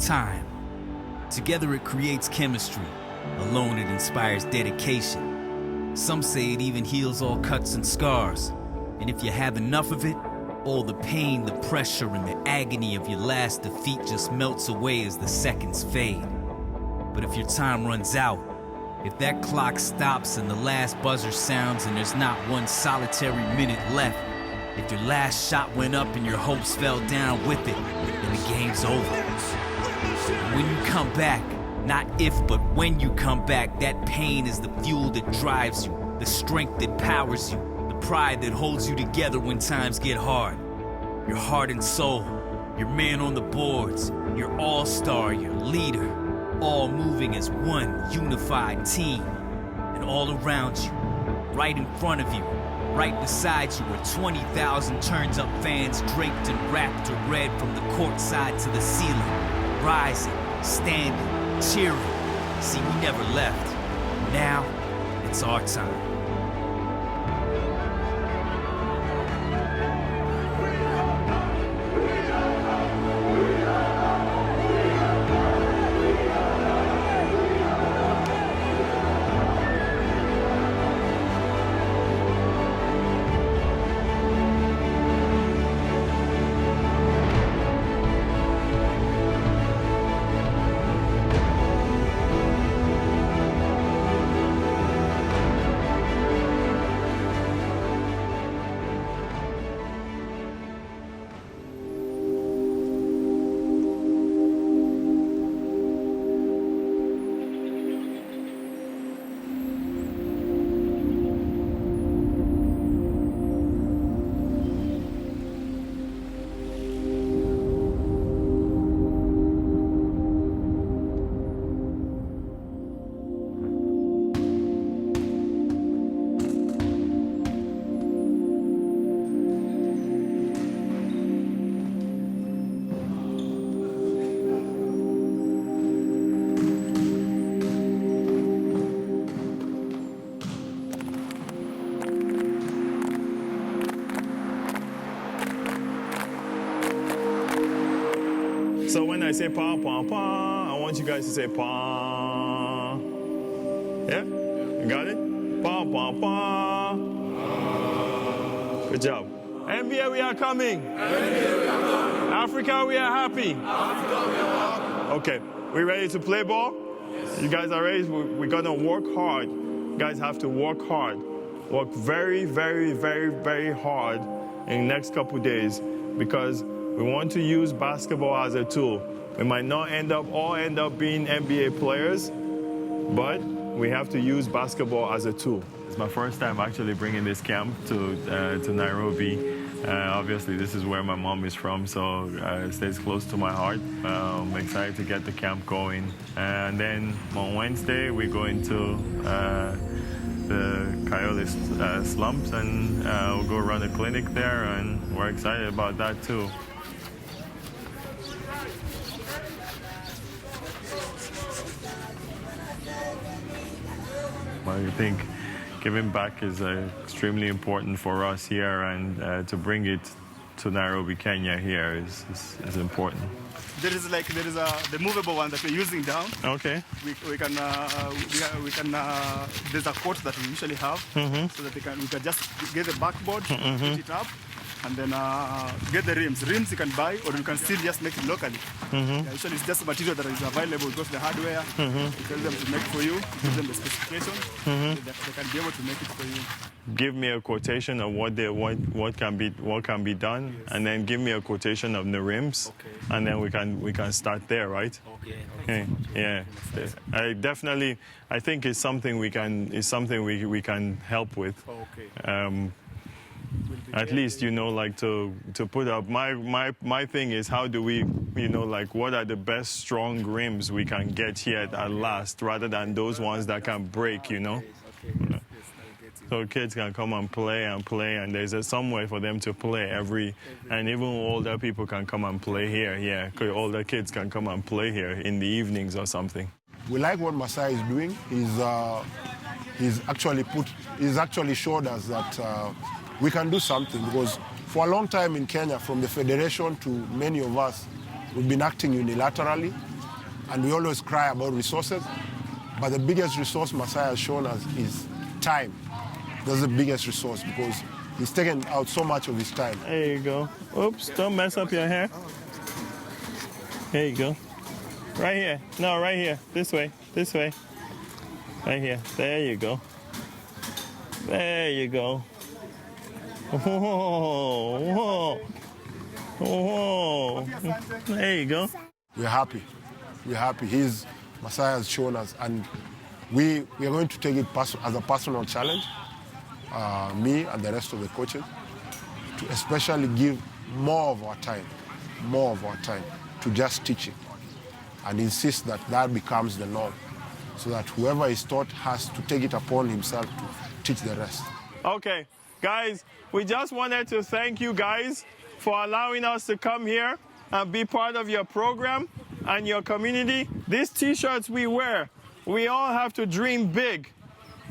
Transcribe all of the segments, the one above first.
time. Together it creates chemistry. Alone it inspires dedication. Some say it even heals all cuts and scars. And if you have enough of it, all the pain, the pressure, and the agony of your last defeat just melts away as the seconds fade. But if your time runs out, if that clock stops and the last buzzer sounds and there's not one solitary minute left, if your last shot went up and your hopes fell down with it, then the game's over. And when you come back, not if, but when you come back, that pain is the fuel that drives you, the strength that powers you, the pride that holds you together when times get hard. Your heart and soul, your man on the boards, your all-star, your leader, all moving as one unified team. And all around you, right in front of you, right beside you are 20,000 turned-up fans draped and wrapped in red from the courtside to the ceiling, rising, standing, cheering. See, we never left. Now, it's our time. So when I say pa, pa, pa, I want you guys to say pa. Yeah? You got it? Pa, pa, pa. Good job. NBA, we are coming. NBA, we are coming. Africa, we are happy. Africa, we are happy. Okay, we ready to play ball? Yes. You guys are ready? We're gonna work hard. You guys have to work hard. Work very, very, very, very hard in the next couple days because we want to use basketball as a tool. We might not all end up being NBA players, but we have to use basketball as a tool. It's my first time actually bringing this camp to Nairobi. Obviously, this is where my mom is from, so it stays close to my heart. I'm excited to get the camp going. And then on Wednesday, we go into the Coyote slumps, and we'll go run a clinic there, and we're excited about that too. I think giving back is extremely important for us here, and to bring it to Nairobi, Kenya here is important. There is the movable one that we're using down. Okay. We can there's a coat that we usually have, so that we can just get the backboard, put it up, and then get the rims. Rims you can buy, or you can still just make it locally. Yeah, usually it's just material that is available. Go to the hardware, you tell them to make for you, give them the specification, they can be able to make it for you. Give me a quotation of what can be done, yes. And then give me a quotation of the rims, okay. And then we can start there, right? Okay. Yeah. I think it's something we can help with. Okay. At least, like to put up my thing is how do we, what are the best strong rims we can get here at last, rather than those ones that can break, Okay. So kids can come and play, and there's somewhere for them to play and even older people can come and play here. Yeah, older kids can come and play here in the evenings or something. We like what Masai is doing. He's actually showed us that we can do something, because for a long time in Kenya, from the federation to many of us, we've been acting unilaterally. and we always cry about resources, but the biggest resource Masai has shown us is time. That's the biggest resource because he's taken out so much of his time. There you go. Oops, don't mess up your hair. There you go. Right here. No, right here. This way. This way. Right here. There you go. There you go. Whoa, whoa, whoa. There you go. We're happy. We're happy. Masai has shown us, and we are going to take it as a personal challenge, me and the rest of the coaches, to especially give more of our time to just teaching, and insist that that becomes the norm, so that whoever is taught has to take it upon himself to teach the rest. Okay, guys, we just wanted to thank you guys for allowing us to come here and be part of your program and your community. These t-shirts we wear, we all have to dream big,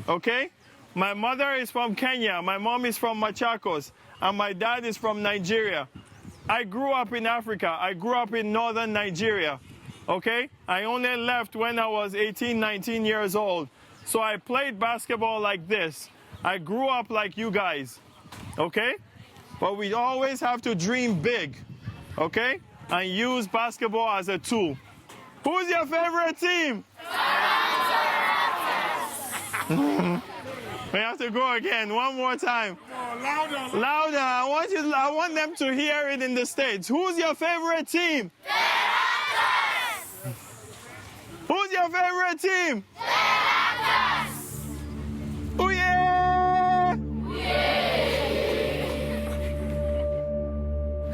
okay? My mother is from Kenya, my mom is from Machakos, and my dad is from Nigeria. I grew up in Africa. I grew up in northern Nigeria, okay? I only left when I was 18, 19 years old. So I played basketball like this. I grew up like you guys, okay? But we always have to dream big, okay? And use basketball as a tool. Who's your favorite team? We have to go again, one more time. Louder. Louder. I want them to hear it in the States. Who's your favorite team? Who's your favorite team? Oh yeah!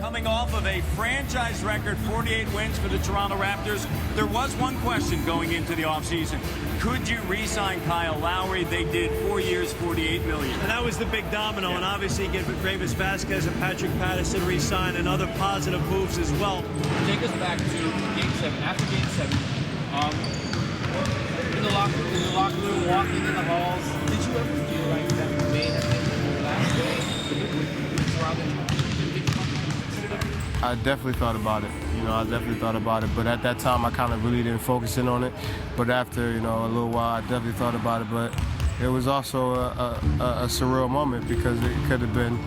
Coming off of a franchise record 48 wins for the Toronto Raptors, there was one question going into the offseason. Could you re-sign Kyle Lowry? They did 4 years, $48 million. And that was the big domino, and obviously get Ravis Vasquez and Patrick Patterson re-signed and other positive moves as well. Take us back to Game 7. After Game 7, in the locker room, walking in the halls, did you ever feel like that may have been the last game? I definitely thought about it. But at that time, I kind of really didn't focus in on it. But after, a little while, I definitely thought about it. But it was also a surreal moment because it could have been,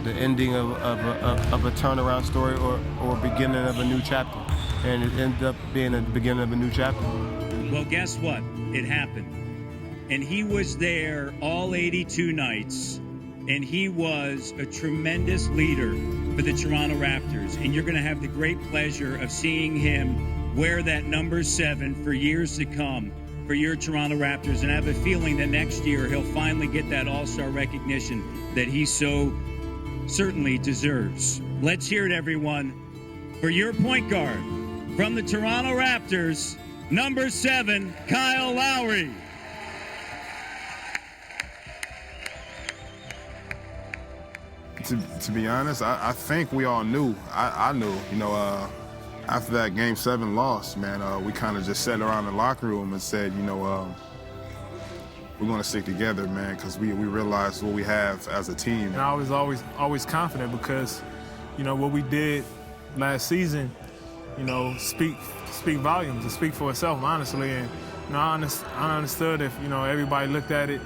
the ending of a turnaround story or beginning of a new chapter. And it ended up being the beginning of a new chapter. Well, guess what? It happened. And he was there all 82 nights. And he was a tremendous leader for the Toronto Raptors. And you're going to have the great pleasure of seeing him wear that number 7 for years to come for your Toronto Raptors. And I have a feeling that next year he'll finally get that all-star recognition that he so certainly deserves. Let's hear it, everyone, for your point guard from the Toronto Raptors, number 7, Kyle Lowry. To be honest, I think we all knew. I knew, after that Game 7 loss, man, we kind of just sat around the locker room and said, we're going to stick together, man, because we realized what we have as a team. And I was always confident because, what we did last season, speak volumes and speak for itself, honestly. And I understood if, everybody looked at it,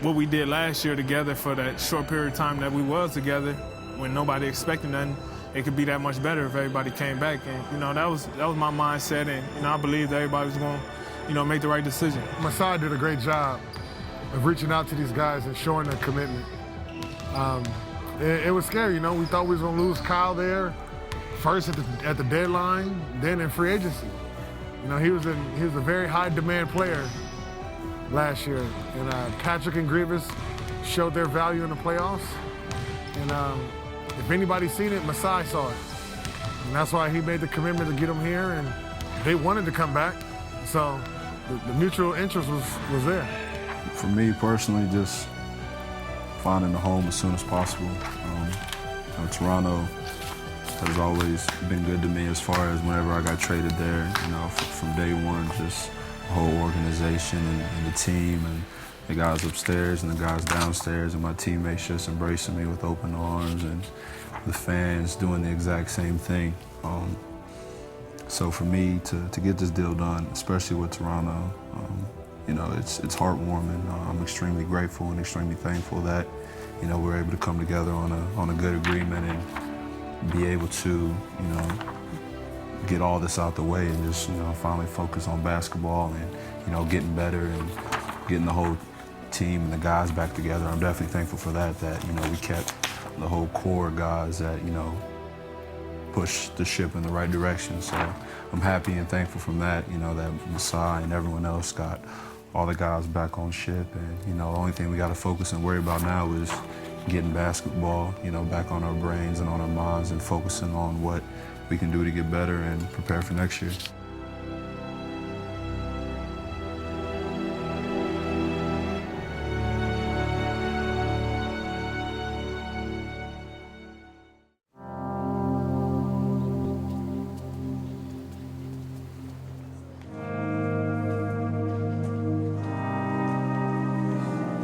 what we did last year together for that short period of time that we was together, when nobody expected nothing, it could be that much better if everybody came back. And that was my mindset, and I believed everybody was going to, make the right decision. Masai did a great job of reaching out to these guys and showing their commitment. It was scary, we thought we was going to lose Kyle there first at the deadline, then in free agency. He was a very high demand player last year, and Patrick and Grievous showed their value in the playoffs. And if anybody's seen it, Masai saw it, and that's why he made the commitment to get them here. And they wanted to come back, so the mutual interest was there. For me personally, just finding a home as soon as possible. Toronto has always been good to me as far as whenever I got traded there. From day one, just the whole organization and the team and the guys upstairs and the guys downstairs and my teammates just embracing me with open arms and the fans doing the exact same thing. So for me to get this deal done, especially with Toronto, you know, it's heartwarming. I'm extremely grateful and extremely thankful that, you know, we're able to come together on a good agreement and be able to, you know, get all this out the way and just, you know, finally focus on basketball and, you know, getting better and getting the whole team and the guys back together. I'm definitely thankful for that, you know, we kept the whole core guys that, you know, push the ship in the right direction. So I'm happy and thankful from that, you know, that Masai and everyone else got all the guys back on ship. And, you know, the only thing we got to focus and worry about now is getting basketball, you know, back on our brains and on our minds and focusing on what we can do to get better and prepare for next year.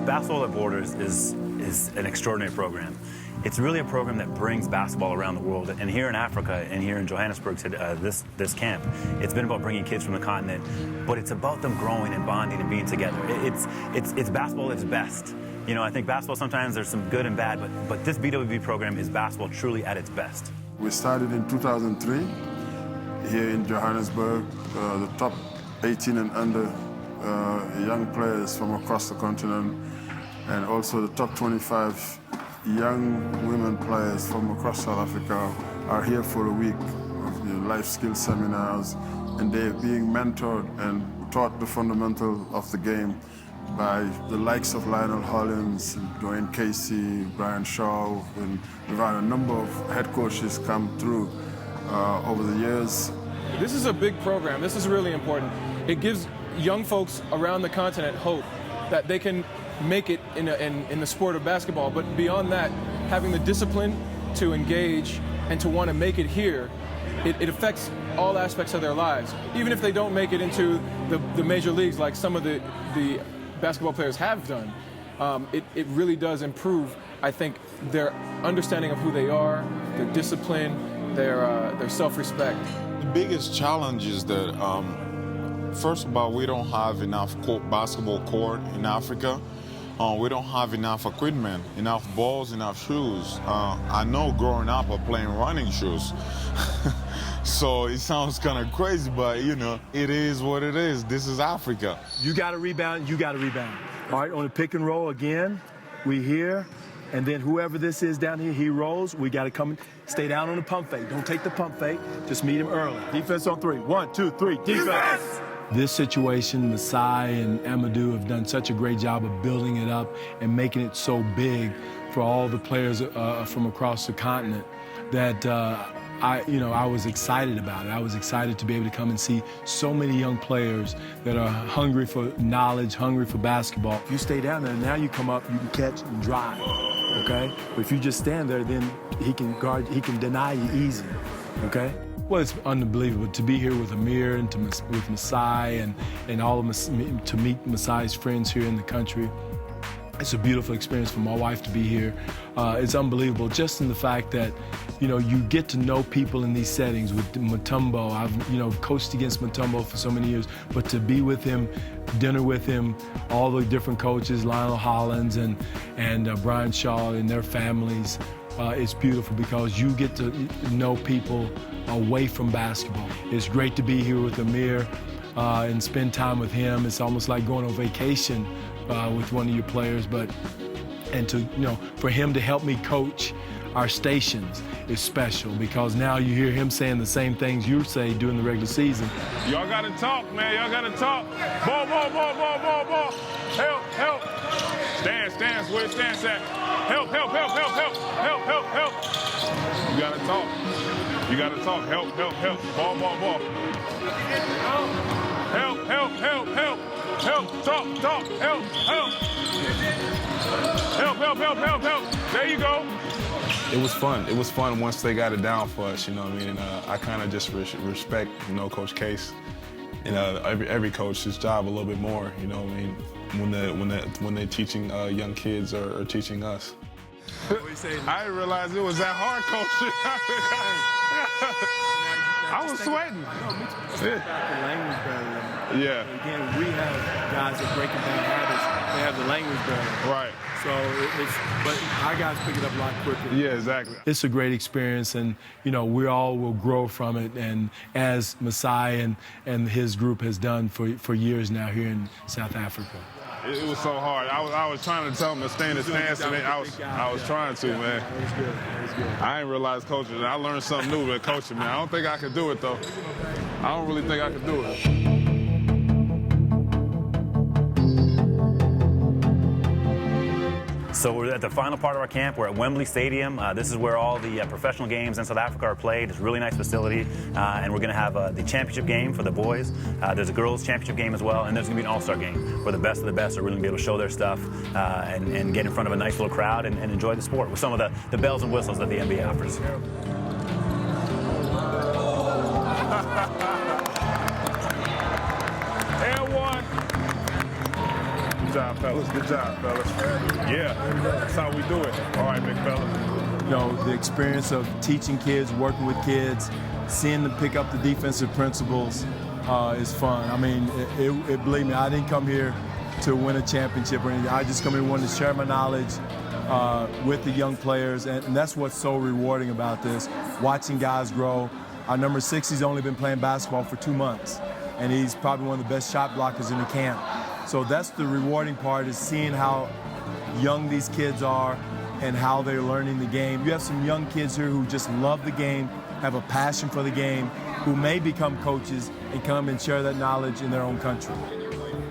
Basketball at Borders is an extraordinary program. It's really a program that brings basketball around the world. And here in Africa and here in Johannesburg, this camp, it's been about bringing kids from the continent, but it's about them growing and bonding and being together. It's basketball at its best. You know, I think basketball sometimes there's some good and bad, but this BWB program is basketball truly at its best. We started in 2003 here in Johannesburg. The top 18 and under young players from across the continent, and also the top 25 young women players from across South Africa are here for a week of life skills seminars, and they're being mentored and taught the fundamental of the game by the likes of Lionel Hollins, Dwayne Casey, Brian Shaw, and we've had a number of head coaches come through over the years. This is a big program. This is really important. It gives young folks around the continent hope that they can make it in the sport of basketball, but beyond that, having the discipline to engage and to want to make it here, it affects all aspects of their lives. Even if they don't make it into the major leagues like some of the basketball players have done, it really does improve, I think, their understanding of who they are, their discipline, their self-respect. The biggest challenge is that, first of all, we don't have enough basketball court in Africa. We don't have enough equipment, enough balls, enough shoes. I know growing up I playing running shoes. So it sounds kind of crazy, but you know, it is what it is. This is Africa. You got to rebound, you got to rebound. All right, on the pick and roll again, we here, and then whoever this is down here, he rolls. We got to come, stay down on the pump fake. Don't take the pump fake, just meet him early. Defense on three. 1, 2, 3, defense! This situation, Masai and Amadou have done such a great job of building it up and making it so big for all the players from across the continent that I was excited about it. I was excited to be able to come and see so many young players that are hungry for knowledge, hungry for basketball. If you stay down there, now you come up, you can catch and drive, okay? But if you just stand there, then he can deny you easy, okay? Well, it's unbelievable to be here with Amir and with Masai and all of to meet Masai's friends here in the country. It's a beautiful experience for my wife to be here. It's unbelievable just in the fact that, you know, you get to know people in these settings with Mutombo. I've, you know, coached against Mutombo for so many years, but to be with him, dinner with him, all the different coaches, Lionel Hollins and Brian Shaw and their families, it's beautiful because you get to know people away from basketball. It's great to be here with Amir and spend time with him. It's almost like going on vacation with one of your players, and to, you know, for him to help me coach our stations is special because now you hear him saying the same things you say during the regular season. Y'all gotta talk, man. Y'all gotta talk. Ball. Help. Stance. Where stance at? Help. You gotta talk. Help. Ball. Help. Talk. Help. There you go. It was fun. It was fun once they got it down for us, you know what I mean? And I kind of just respect, you know, Coach Case. You know, every coach, his job a little bit more, you know what I mean? When they're teaching young kids or teaching us. I didn't realize it was that hard, Coach. I was sweating. The language barrier. Yeah. Again, we have guys that breaking down habits. They have the language barrier. Right. So but our guys pick it up a lot quicker. Yeah, exactly. It's a great experience, and we all will grow from it. And as Masai and his group has done for years now here in South Africa. It was so hard. I was trying to tell him to stay in the stance, and I was trying to, man. That was good. I didn't realize coaching. I learned something new with coaching, man. I don't think I could do it though. I don't really think I could do it. So we're at the final part of our camp. We're at Wembley Stadium. This is where all the professional games in South Africa are played. It's a really nice facility. And we're going to have the championship game for the boys. There's a girls' championship game as well. And there's going to be an all-star game where the best of the best are really going to be able to show their stuff and get in front of a nice little crowd and enjoy the sport with some of the bells and whistles that the NBA offers. And one. Good job, fellas. Good job, fellas. Yeah, that's how we do it. All right, big fella. The experience of teaching kids, working with kids, seeing them pick up the defensive principles is fun. I mean, believe me, I didn't come here to win a championship or anything. I just come here wanted to share my knowledge with the young players, and that's what's so rewarding about this, watching guys grow. Our number 6, he's only been playing basketball for 2 months, and he's probably one of the best shot blockers in the camp. So that's the rewarding part, is seeing how young these kids are and how they're learning the game. You have some young kids here who just love the game, have a passion for the game, who may become coaches and come and share that knowledge in their own country.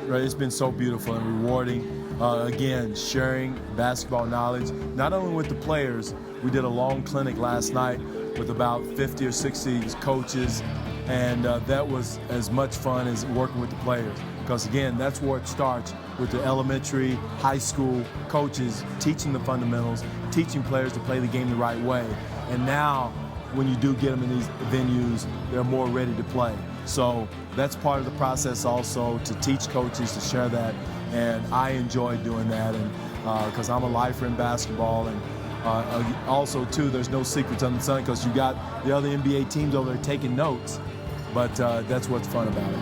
Right? It's been so beautiful and rewarding. Again, sharing basketball knowledge, not only with the players. We did a long clinic last night with about 50 or 60 coaches, and that was as much fun as working with the players. Because again, that's where it starts, with the elementary, high school coaches teaching the fundamentals, teaching players to play the game the right way. And now, when you do get them in these venues, they're more ready to play. So that's part of the process also, to teach coaches, to share that. And I enjoy doing that, and because I'm a lifer in basketball. And also, too, there's no secrets under the sun, because you got the other NBA teams over there taking notes. But that's what's fun about it.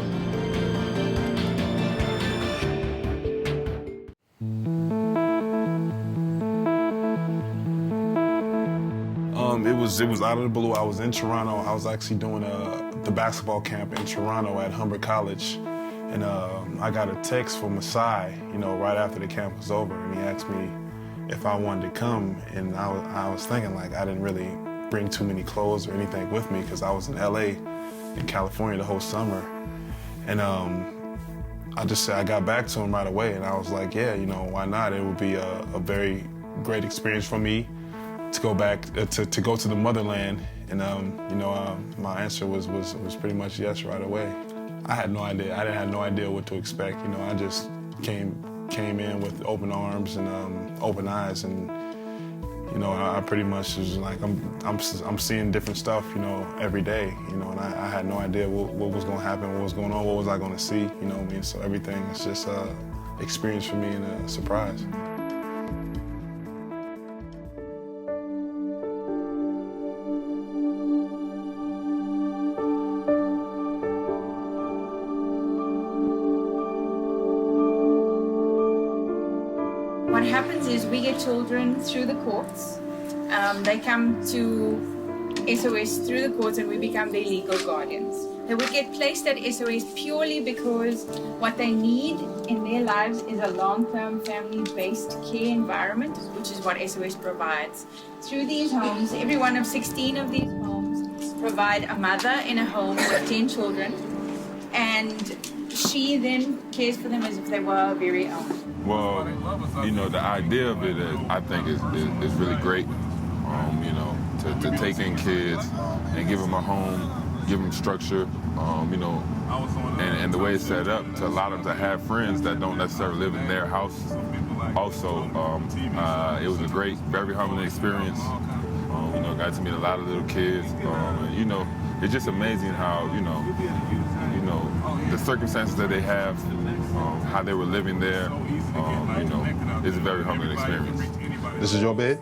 It was out of the blue. I was in Toronto. I was actually doing the basketball camp in Toronto at Humber College, and I got a text from Masai, right after the camp was over, and he asked me if I wanted to come, and I was thinking, like, I didn't really bring too many clothes or anything with me, because I was in LA, in California the whole summer, and I just said, I got back to him right away, and I was like, yeah, why not? It would be a very great experience for me to go back, to go to the motherland, and my answer was pretty much yes right away. I had no idea. I had no idea what to expect. I just came in with open arms and open eyes, and I pretty much was like, I'm seeing different stuff, every day, and I had no idea what was going to happen, what was going on, what was I going to see, what I mean? So everything is just an experience for me and a surprise. What happens is we get children through the courts. They come to SOS through the courts, and we become their legal guardians. They would get placed at SOS purely because what they need in their lives is a long-term family-based care environment, which is what SOS provides. Through these homes, every one of 16 of these homes provide a mother in a home with 10 children, and she then cares for them as if they were her very own. Well, the idea of it, I think, is really great. To take in kids and give them a home, give them structure, and the way it's set up to allow them to have friends that don't necessarily live in their house. Also, it was a great, very humbling experience. Got to meet a lot of little kids. It's just amazing how, the circumstances that they have, how they were living there, it's a very humbling experience. This is your bed?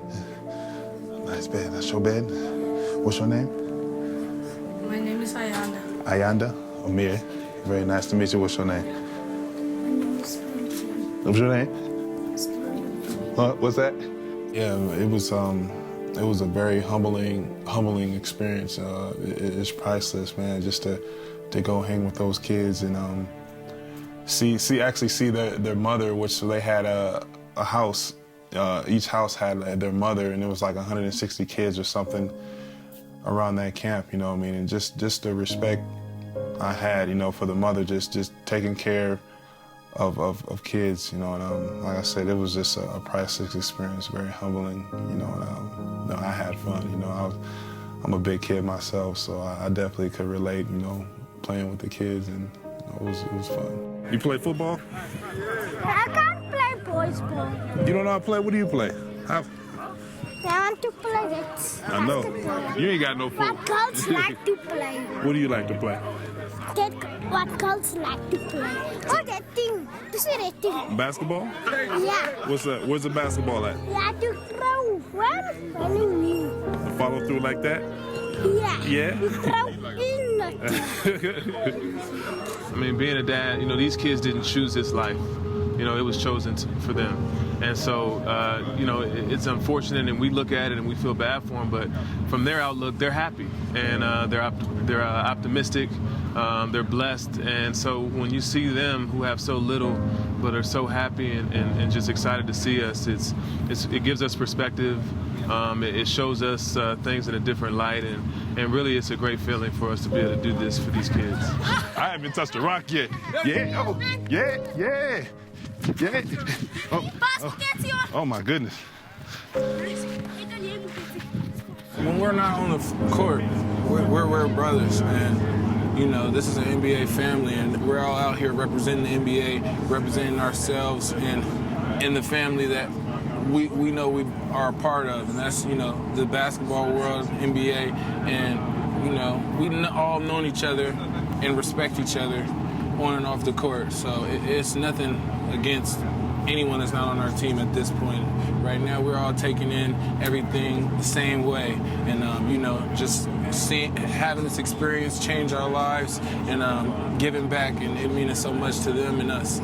Nice bed. That's your bed. What's your name? My name is Aya. Ayanda, Amir. Very nice to meet you. What's your name? What's your name? What's that? Yeah, it was a very humbling experience. It's priceless, man. Just to go hang with those kids and see their mother, which they had a house. Each house had their mother, and it was like 160 kids or something around that camp. You know what I mean? And just the respect I had, you know, for the mother, just taking care of kids, you know, and like I said, it was just a priceless experience, very humbling, you know, and no, I had fun, you know. I'm a big kid myself, so I definitely could relate, you know, playing with the kids, and you know, it was fun. You play football? I can't play boys ball. You don't know how to play? What do you play? I want to play it. I know. You ain't got no foot. What girls like to play? What do you like to play? What girls like to play? Oh, that thing. You see that thing? Basketball? Yeah. What's that? Where's the basketball at? You have to throw running me. Follow through like that? Yeah. Yeah? You throw in it. I mean, being a dad, you know, these kids didn't choose this life. You know, it was chosen for them. And so, you know, it's unfortunate, and we look at it and we feel bad for them, but from their outlook, they're happy, and they're optimistic, they're blessed, and so when you see them who have so little but are so happy and just excited to see us, it gives us perspective. It shows us things in a different light, and really it's a great feeling for us to be able to do this for these kids. I haven't touched a rock yet. Yeah, oh, yeah. Yeah. Oh my goodness. When we're not on the court, we're brothers, and you know, this is an NBA family, and we're all out here representing the NBA, representing ourselves, and in the family that we know we are a part of, and that's, you know, the basketball world, NBA, and you know, we all known each other and respect each other on and off the court. So it's nothing against anyone that's not on our team at this point. Right now, we're all taking in everything the same way, and you know, just having this experience change our lives, and giving back, and it means so much to them and us.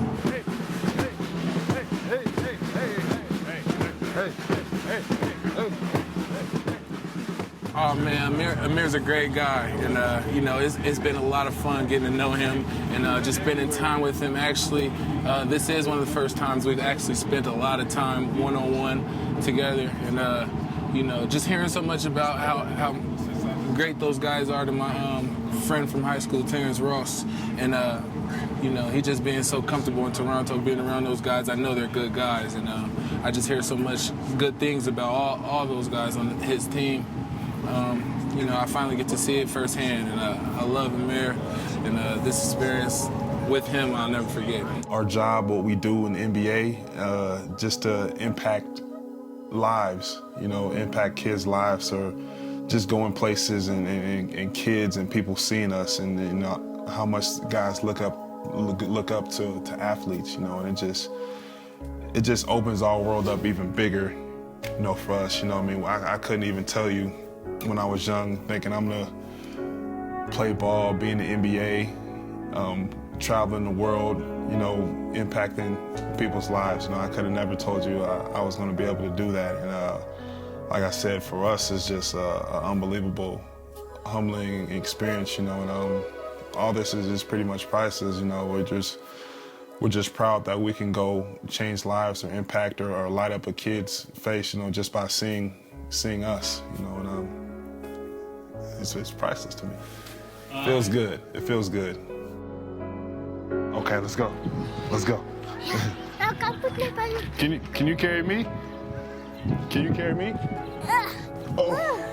Oh man, Amir's a great guy, and you know, it's been a lot of fun getting to know him and just spending time with him. Actually, this is one of the first times we've actually spent a lot of time one-on-one together, and you know, just hearing so much about how great those guys are to my friend from high school, Terrence Ross, and you know, he just being so comfortable in Toronto, being around those guys. I know they're good guys, and I just hear so much good things about all those guys on his team. You know, I finally get to see it firsthand, and I love Amir, and this experience with him I'll never forget. Our job, what we do in the NBA, just to impact lives, you know, impact kids' lives, or just going places and kids and people seeing us, and you know how much guys look up to athletes, you know, and it just opens our world up even bigger, you know, for us. You know what I mean? I couldn't even tell you when I was young, thinking I'm gonna play ball, be in the NBA, traveling the world, you know, impacting people's lives. You know, I could have never told you I was gonna be able to do that. And like I said, for us, it's just an unbelievable, humbling experience, you know, and all this is just pretty much priceless. You know, we're just proud that we can go change lives or impact or light up a kid's face, you know, just by seeing us, you know, and it's priceless to me. Feels good. It feels good. Okay, let's go. Let's go. Can you carry me? Can you carry me? Oh.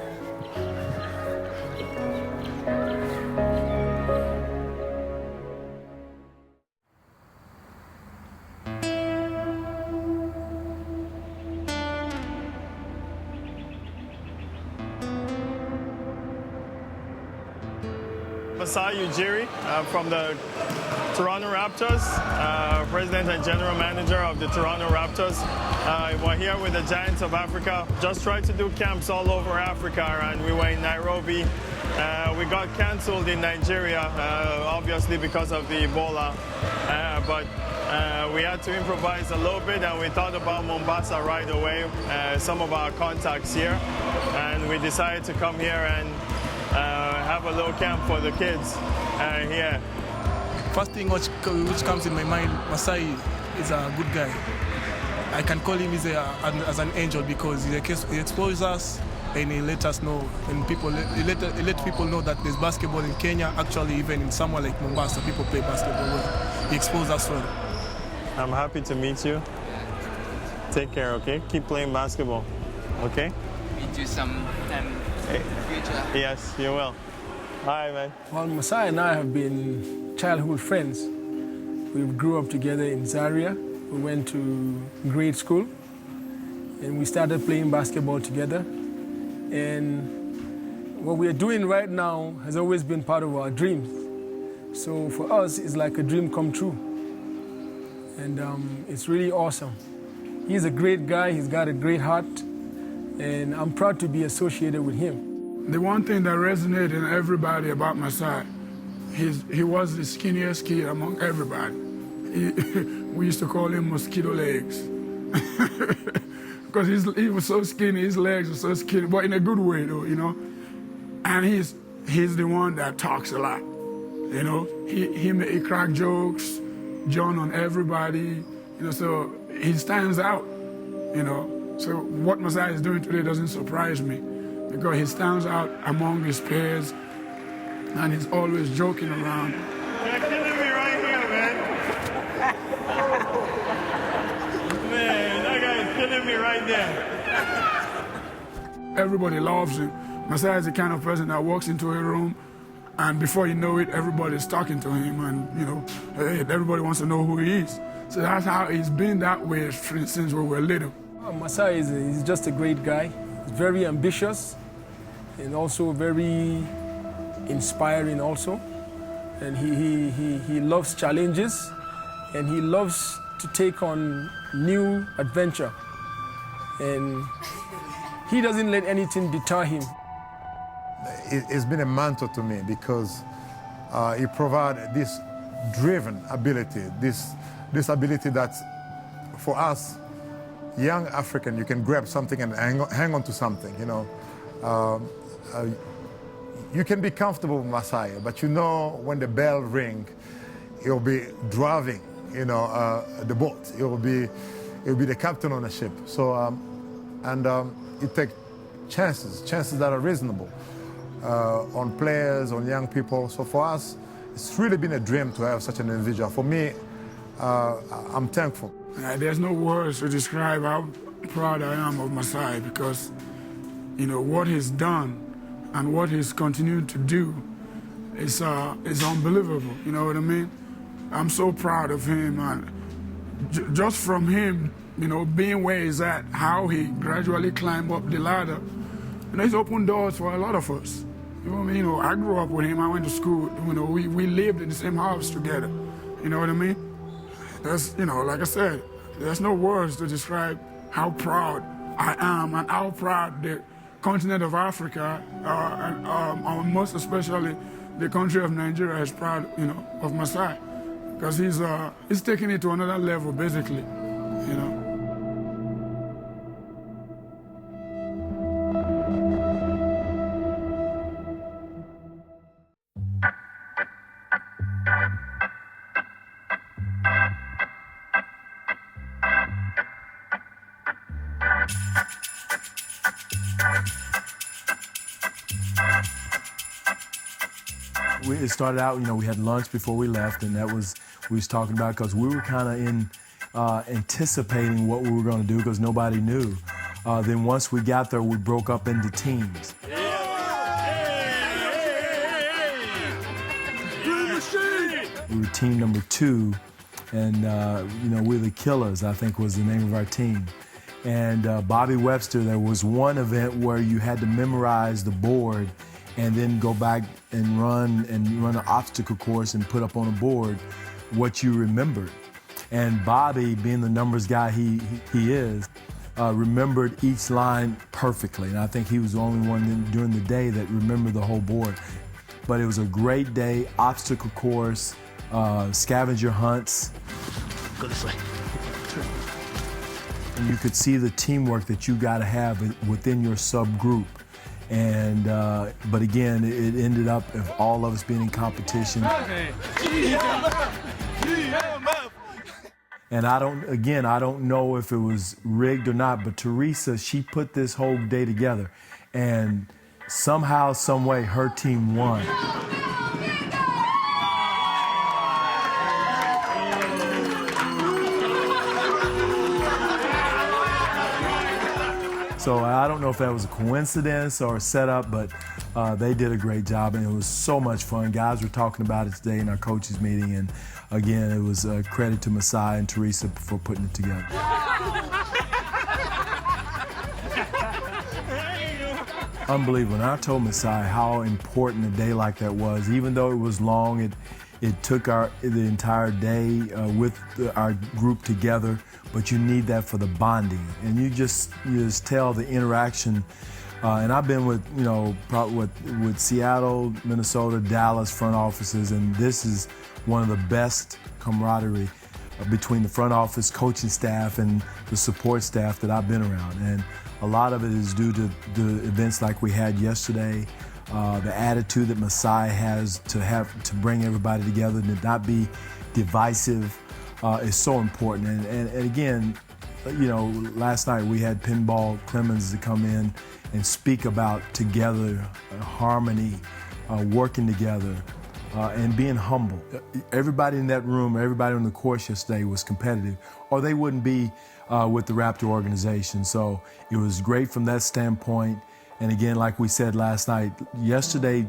Masai Ujiri from the Toronto Raptors, President and General Manager of the Toronto Raptors. We're here with the Giants of Africa. Just tried to do camps all over Africa, and we were in Nairobi we got cancelled in Nigeria, obviously because of the Ebola, but we had to improvise a little bit, and we thought about Mombasa right away, some of our contacts here, and we decided to come here and have a little camp for the kids here. First thing which comes in my mind, Masai is a good guy. I can call him as an angel because he exposed us and he let us know, and he let people know that there's basketball in Kenya. Actually, even in somewhere like Mombasa, people play basketball well. He exposed us well. I'm happy to meet you. Take care, okay? Keep playing basketball, okay? Meet you sometime in the future. Yes, you will. Hi, man. Well, Masai and I have been childhood friends. We grew up together in Zaria. We went to grade school, and we started playing basketball together. And what we are doing right now has always been part of our dreams. So for us, it's like a dream come true. And it's really awesome. He's a great guy, he's got a great heart, and I'm proud to be associated with him. The one thing that resonated in everybody about Masai, he was the skinniest kid among everybody. We used to call him mosquito legs. Because he was so skinny, his legs were so skinny, but in a good way though, you know. And he's the one that talks a lot, you know. He crack jokes, John on everybody, you know, so he stands out, you know. So what Masai is doing today doesn't surprise me because he stands out among his peers and he's always joking around. You're killing me right here, man. Man, that guy is killing me right there. Everybody loves him. Masai is the kind of person that walks into a room and before you know it, everybody's talking to him and, you know, everybody wants to know who he is. So that's how he's been that way since we were little. Masai is just a great guy. He's very ambitious and also very inspiring also. And he loves challenges and he loves to take on new adventure. And he doesn't let anything deter him. It's been a mantle to me because he provides this driven ability, this ability that for us, young African, you can grab something and hang on to something, you know. You can be comfortable with Masai, but you know when the bell rings, he'll be driving, you know, the boat. He'll be the captain on the ship. So, you take chances that are reasonable on players, on young people. So for us, it's really been a dream to have such an individual. For me, I'm thankful. There's no words to describe how proud I am of Masai because, you know, what he's done and what he's continued to do is unbelievable, you know what I mean? I'm so proud of him, and just from him, you know, being where he's at, how he gradually climbed up the ladder, you know, he's opened doors for a lot of us. You know what I mean? You know, I grew up with him, I went to school, you know, we lived in the same house together, you know what I mean? That's, you know, like I said, there's no words to describe how proud I am and how proud the continent of Africa, and most especially the country of Nigeria is proud, you know, of Masai. Because he's taking it to another level, basically, you know. It started out, you know, we had lunch before we left, and that was, we was talking about, because we were kind of anticipating what we were going to do because nobody knew. Then once we got there, we broke up into teams. We were team number 2, and, you know, we're the Killers, I think was the name of our team. And Bobby Webster, there was one event where you had to memorize the board and then go back and run an obstacle course and put up on a board what you remembered. And Bobby, being the numbers guy he is, remembered each line perfectly. And I think he was the only one during the day that remembered the whole board. But it was a great day, obstacle course, scavenger hunts. Go this way. And you could see the teamwork that you got to have within your subgroup. And but again, it ended up of all of us being in competition. And I don't know if it was rigged or not, but Teresa, she put this whole day together, and somehow, some way, her team won. So I don't know if that was a coincidence or a setup, but they did a great job, and it was so much fun. Guys were talking about it today in our coaches meeting, and again, it was a credit to Masai and Teresa for putting it together. Unbelievable. And I told Masai how important a day like that was. Even though it was long, it took the entire day with our group together, but you need that for the bonding. And you just tell the interaction. And I've been with, probably with Seattle, Minnesota, Dallas front offices, and this is one of the best camaraderie between the front office coaching staff and the support staff that I've been around. And a lot of it is due to the events like we had yesterday, the attitude that Masai has to bring everybody together and to not be divisive is so important. And again, last night we had Pinball Clemens to come in and speak about together, harmony, working together, and being humble. Everybody in that room, everybody on the course yesterday was competitive, or they wouldn't be with the Raptor organization. So it was great from that standpoint. And again, like we said last night, yesterday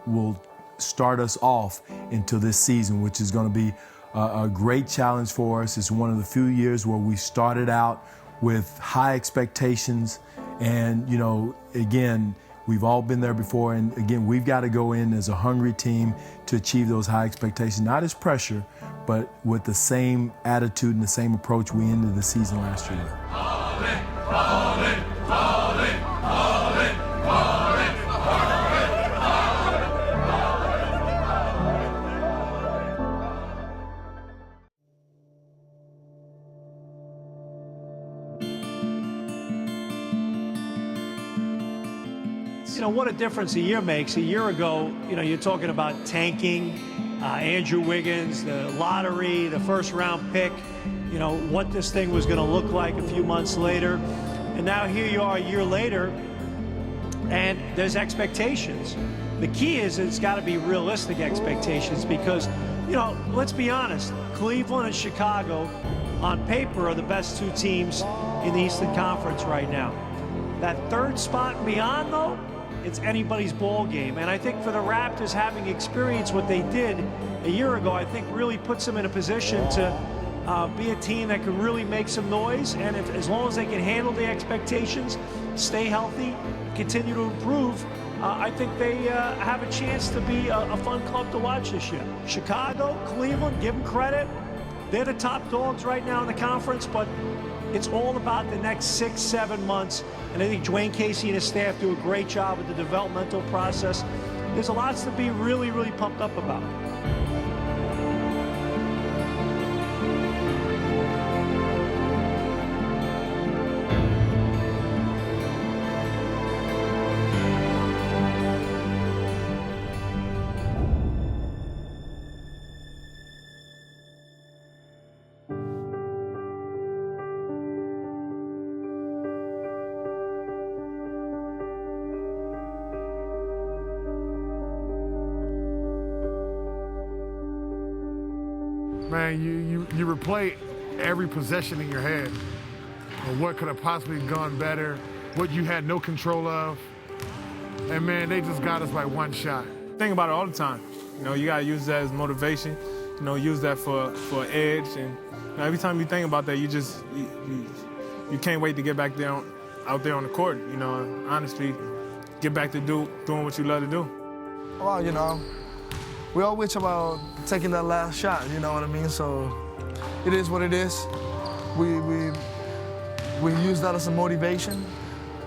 will start us off into this season, which is going to be a great challenge for us. It's one of the few years where we started out with high expectations. And, again, we've all been there before. And again, we've got to go in as a hungry team to achieve those high expectations, not as pressure, but with the same attitude and the same approach we ended the season last year. All in, all in, all in, all in, all in, what a difference a year makes. A year ago, you're talking about tanking, Andrew Wiggins, the lottery, the first-round pick, what this thing was going to look like a few months later. And now here you are a year later, and there's expectations. The key is it's got to be realistic expectations because, let's be honest, Cleveland and Chicago, on paper, are the best two teams in the Eastern Conference right now. That third spot and beyond, though, it's anybody's ball game. And I think for the Raptors, having experienced what they did a year ago, I think really puts them in a position to be a team that can really make some noise. And as long as they can handle the expectations, stay healthy, continue to improve, I think they have a chance to be a fun club to watch this year. Chicago, Cleveland, give them credit. They're the top dogs right now in the conference, but it's all about the next 6-7 months. And I think Dwayne Casey and his staff do a great job with the developmental process. There's a lot to be really, really pumped up about. Man, you replay every possession in your head of what could have possibly gone better, what you had no control of. And man, they just got us by one shot. Think about it all the time. You gotta use that as motivation. Use that for edge. And every time you think about that, you can't wait to get back there out there on the court. Honestly, get back to doing what you love to do. Well, we all wish about taking that last shot, you know what I mean? So it is what it is. We we use that as a motivation.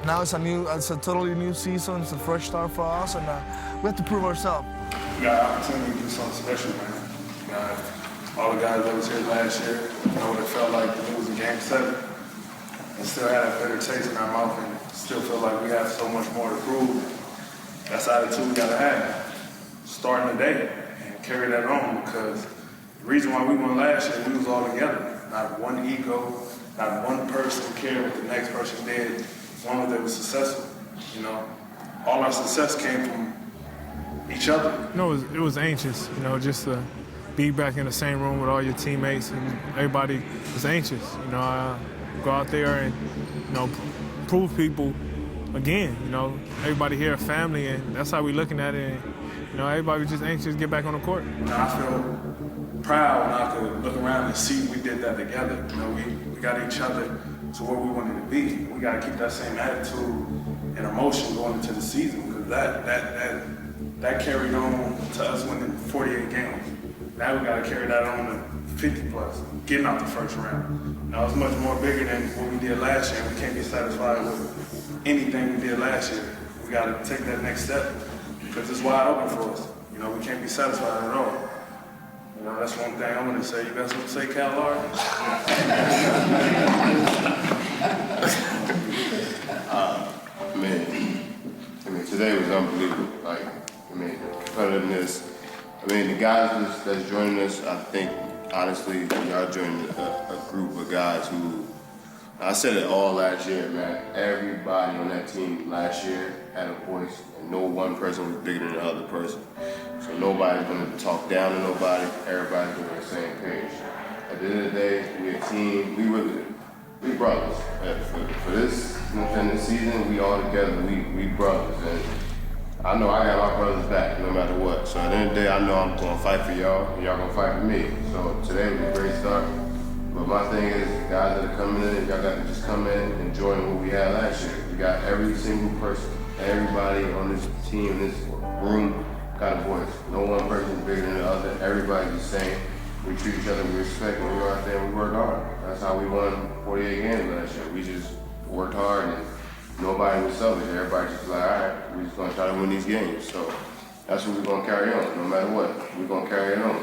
Now it's a totally new season. It's a fresh start for us, and we have to prove ourselves. We got an opportunity to do something special, man. All the guys that was here last year, what it felt like to lose in Game 7, and still had a bitter taste in our mouth, and still feel like we have so much more to prove. That's the attitude we gotta have, starting the day, and carry that on, because the reason why we won last year, we was all together. Not one ego, not one person cared what the next person did, as long as they were successful. All our success came from each other. It was anxious, just to be back in the same room with all your teammates, and everybody was anxious. Go out there and prove people again. Everybody here a family, and that's how we looking at it. And, everybody was just anxious to get back on the court. I feel proud when I could look around and see we did that together. We got each other to where we wanted to be. We got to keep that same attitude and emotion going into the season, because that carried on to us winning 48 games. Now we got to carry that on to 50 plus, getting out the first round. Now it's much more bigger than what we did last year. We can't be satisfied with anything we did last year. We got to take that next step, because it's wide open for us. We can't be satisfied at all. That's one thing I'm going to say. You got something to say, Cal Lard? Today was unbelievable. Competitiveness. The guys that's joining us, I think, honestly, y'all joined a group of guys who, I said it all last year, man. Everybody on that team last year had a voice, and no one person was bigger than the other person. So nobody's going to talk down to nobody. Everybody's on the same page. At the end of the day, we're a team. We brothers. For this season, we all together. We brothers. And I know I got my brothers back no matter what. So at the end of the day, I know I'm going to fight for y'all, and y'all going to fight for me. So today was a great start. But my thing is, guys that are coming in, y'all got to just come in and join what we had last year. We got every single person, everybody on this team, in this room, got a voice. No one person is bigger than the other. Everybody's the same. We treat each other with respect, and we go out there and we work hard. That's how we won 48 games last year. We just worked hard, and nobody was selfish. Everybody just like, all right, we're just going to try to win these games. So that's what we're going to carry on, no matter what. We're going to carry it on.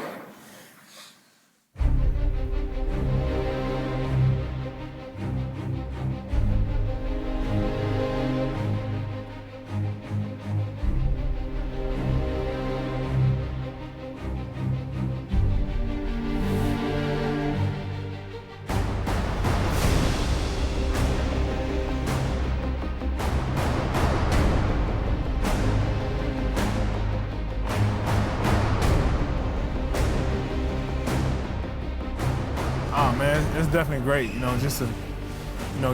It's definitely great, just to,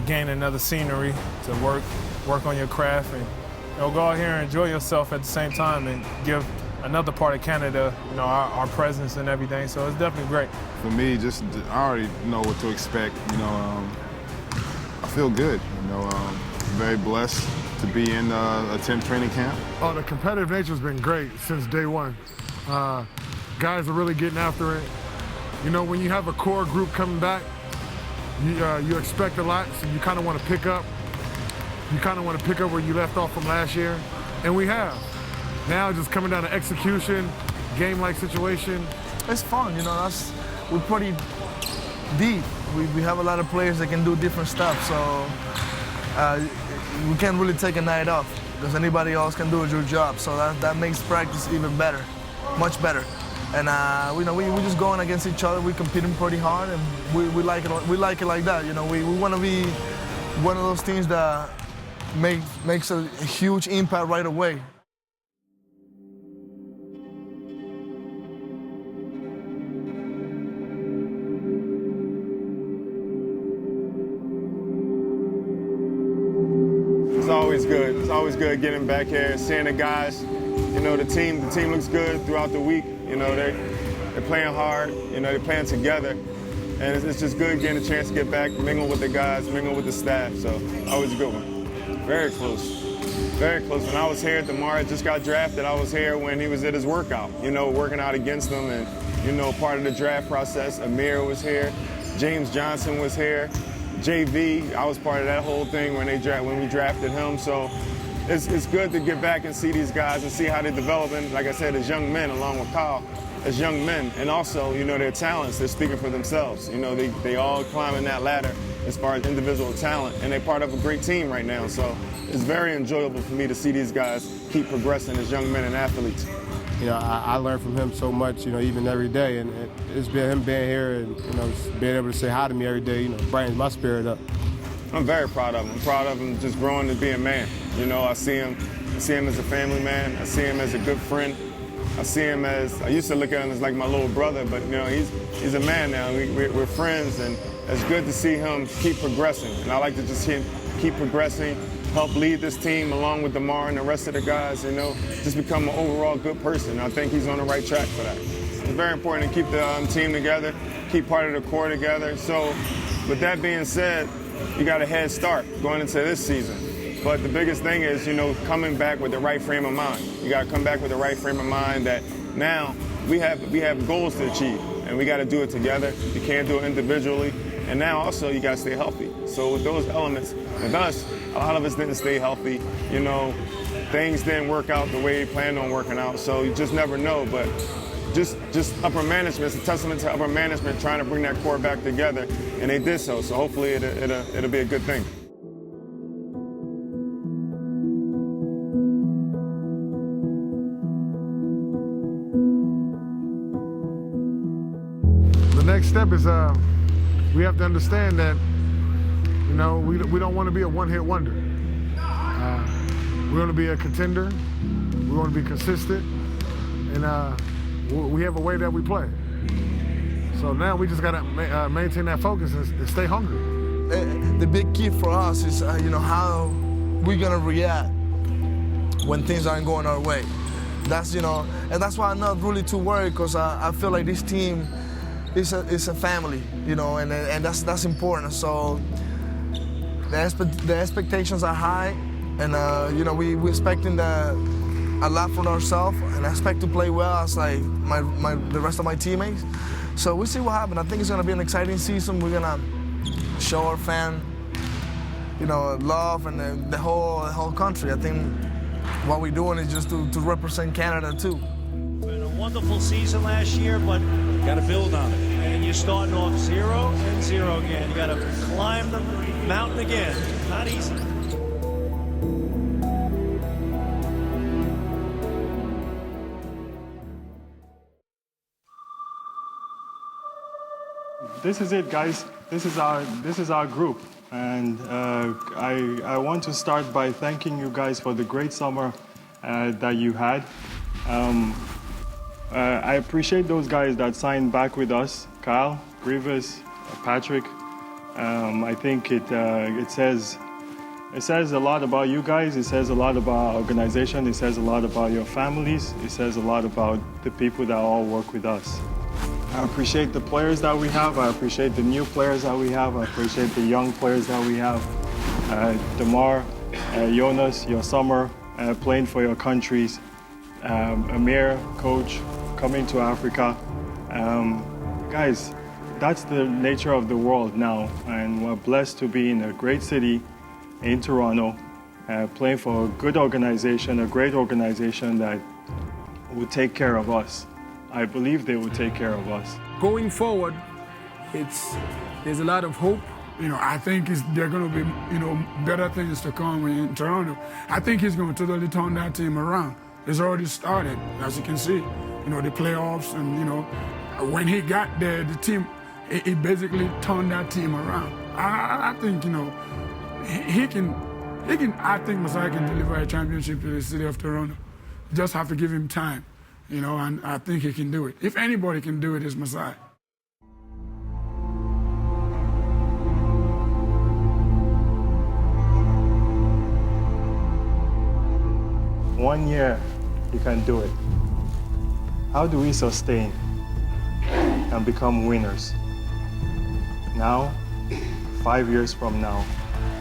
gain another scenery, to work on your craft, and, go out here and enjoy yourself at the same time, and give another part of Canada, our presence and everything. So it's definitely great. For me, I already know what to expect. I feel good. Very blessed to be in a temp training camp. Oh, the competitive nature's been great since day one. Guys are really getting after it. When you have a core group coming back, you expect a lot, so you kind of want to pick up. You kind of want to pick up where you left off from last year, and we have. Now just coming down to execution, game-like situation. It's fun, we're pretty deep. We have a lot of players that can do different stuff, so we can't really take a night off, because anybody else can do your job. So that makes practice even better, much better. And we're just going against each other. We're competing pretty hard, and we like it. We like it like that. We want to be one of those teams that makes a huge impact right away. It's always good. It's always good getting back here and seeing the guys. The team looks good throughout the week. They're playing hard. They're playing together. And it's just good getting a chance to get back, mingle with the guys, mingle with the staff. So always a good one. Very close. Very close. When I was here, DeMar just got drafted. I was here when he was at his workout, working out against them, and, part of the draft process. Amir was here. James Johnson was here. JV. I was part of that whole thing when we drafted him. So it's good to get back and see these guys and see how they're developing, like I said, as young men, along with Kyle, as young men. And also, you know, their talents, they're speaking for themselves. You know, they all climbing that ladder as far as individual talent, and they're part of a great team right now. So it's very enjoyable for me to see these guys keep progressing as young men and athletes. You know, I learn from him so much, you know, even every day. And it's been him being here and, you know, being able to say hi to me every day, you know, brightens my spirit up. I'm very proud of him. I'm proud of him just growing to be a man. You know, I see him as a family man. I see him as a good friend. I see him as, I used to look at him as like my little brother, but, you know, he's a man now. We're friends, and it's good to see him keep progressing. And I like to just see him keep progressing, help lead this team along with DeMar and the rest of the guys, you know, just become an overall good person. I think he's on the right track for that. It's very important to keep the team together, keep part of the core together. So with that being said, you got a head start going into this season. But the biggest thing is, you know, coming back with the right frame of mind. You got to come back with the right frame of mind that now we have goals to achieve, and we got to do it together. You can't do it individually. And now also you got to stay healthy. So with those elements, with us, a lot of us didn't stay healthy. You know, things didn't work out the way you planned on working out. So you just never know. But just upper management, it's a testament to upper management trying to bring that core back together, and they did so. So hopefully it'll be a good thing. The next step is we have to understand that, you know, we don't want to be a one-hit wonder. We want to be a contender. We want to be consistent, and we have a way that we play. So now we just got to maintain that focus and stay hungry. The big key for us is, you know, how we're gonna react when things aren't going our way. That's, you know, and that's why I'm not really too worried, because I feel like this team is a family, you know, and that's important. So the expectations are high, and you know, we're expecting a lot from ourselves, and I expect to play well as like the rest of my teammates. So we'll see what happens. I think it's gonna be an exciting season. We're gonna show our fan, you know, love, and the whole country. I think what we're doing is just to represent Canada too. Been a wonderful season last year, but got to build on it. And you're starting off 0 and 0 again. You got to climb the mountain again. Not easy. This is it, guys. This is our group, and I want to start by thanking you guys for the great summer that you had. I appreciate those guys that signed back with us: Kyle, Grievous, Patrick. I think it says a lot about you guys. It says a lot about our organization. It says a lot about your families. It says a lot about the people that all work with us. I appreciate the players that we have. I appreciate the new players that we have. I appreciate the young players that we have. DeMar, Jonas, your summer, playing for your countries. Amir, coach, coming to Africa. Guys, that's the nature of the world now. And we're blessed to be in a great city in Toronto, playing for a good organization, a great organization that will take care of us. I believe they will take care of us. Going forward, there's a lot of hope. You know, I think there are going to be, you know, better things to come in Toronto. I think he's going to totally turn that team around. It's already started, as you can see. You know, the playoffs, and, you know, when he got there, the team, it basically turned that team around. I think, you know, he can, I think Masai can deliver a championship to the city of Toronto. You just have to give him time. You know, and I think he can do it. If anybody can do it, it's Masai. One year, you can do it. How do we sustain and become winners? Now, 5 years from now,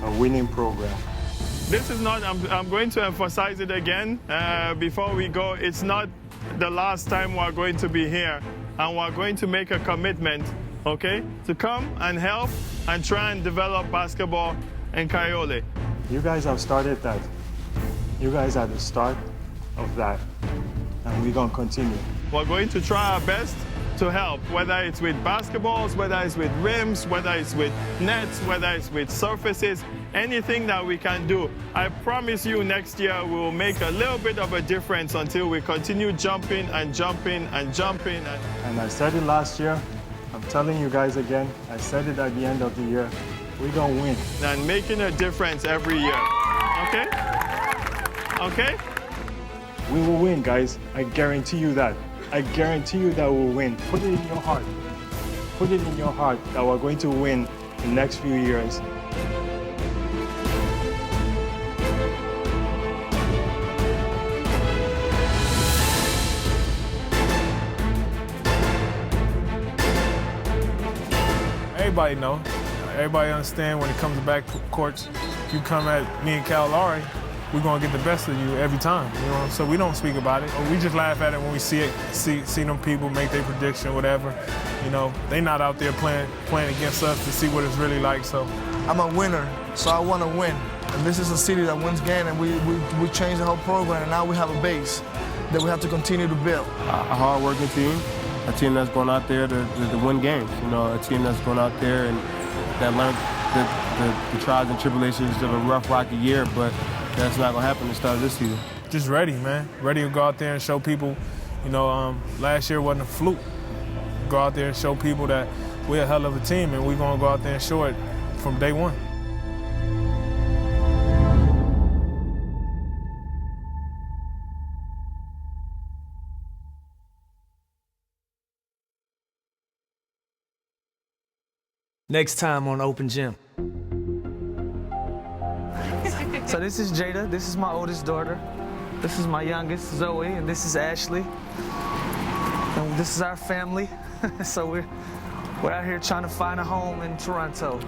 a winning program. This is not, I'm going to emphasize it again before we go. It's not the last time we're going to be here, and we're going to make a commitment okay, to come and help and try and develop basketball in Kayole. You guys have started that. You guys are the start of that, and we're going to continue. We're going to try our best to help, whether it's with basketballs, whether it's with rims, whether it's with nets, whether it's with surfaces, anything that we can do. I promise you next year we will make a little bit of a difference until we continue jumping and jumping and jumping. And I said it last year, I'm telling you guys again, I said it at the end of the year, we're going to win. And making a difference every year, okay? Okay? We will win, guys. I guarantee you that. I guarantee you that we'll win. Put it in your heart. Put it in your heart that we're going to win the next few years. Everybody know. Everybody understand when it comes to backcourts, if you come at me and Cal Lowry, we're gonna get the best of you every time, you know. So we don't speak about it. We just laugh at it when we see it, see them people make their prediction, whatever. You know, they not out there playing against us to see what it's really like. So I'm a winner, so I want to win. And this is a city that wins games, and we changed the whole program, and now we have a base that we have to continue to build. A hard-working team, a team that's going out there to win games. You know, a team that's going out there and that learned the trials and tribulations of a rough, rocky year, but that's not going to happen at the start of this season. Just ready, man. Ready to go out there and show people, you know, last year wasn't a fluke. Go out there and show people that we're a hell of a team, and we're going to go out there and show it from day one. Next time on Open Gym. So this is Jada, this is my oldest daughter. This is my youngest, Zoe, and this is Ashley. And this is our family. So we're out here trying to find a home in Toronto. We'd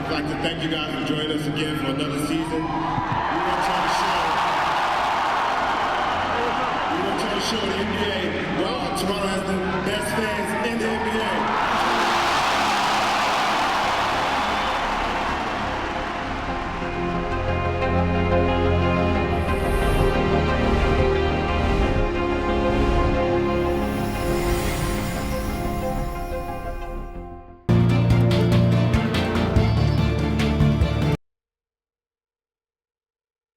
like to thank you guys for joining us again for another season. We want